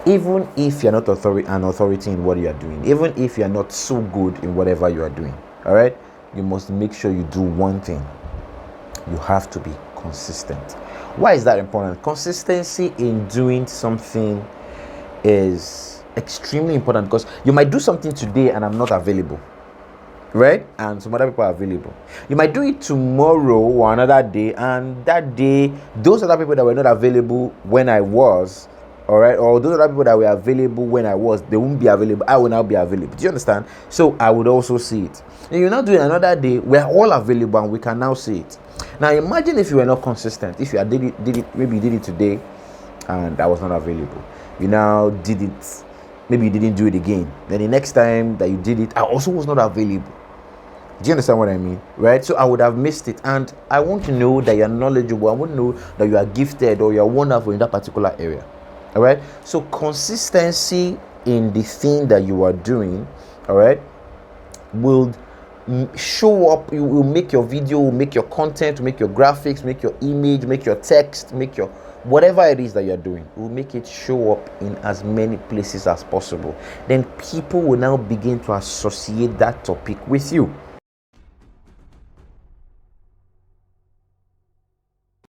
even if you're not an authority in what you are doing, even if you're not so good in whatever you are doing, all right, you must make sure you do one thing. You have to be consistent. Why is that important? Consistency in doing something is extremely important, because you might do something today and I'm not available, right? And some other people are available. You might do it tomorrow or another day, and that day those other people that were not available when I was, all right, or those other people that were available when I was, they won't be available. I will now be available. Do you understand? So I would also see it. And you're not doing another day, we're all available and we can now see it. Now imagine if you were not consistent. If you did it, maybe you did it today and I was not available. You now did it, maybe you didn't do it again. Then the next time that you did it, I also was not available. Do you understand what I mean? Right? So I would have missed it. And I want to know that you're knowledgeable. I want to know that you are gifted or you're wonderful in that particular area. All right? So consistency in the thing that you are doing, all right, will show up. You will make your video, will make your content, will make your graphics, make your image, make your text, make your whatever it is that you're doing, will make it show up in as many places as possible. Then people will now begin to associate that topic with you.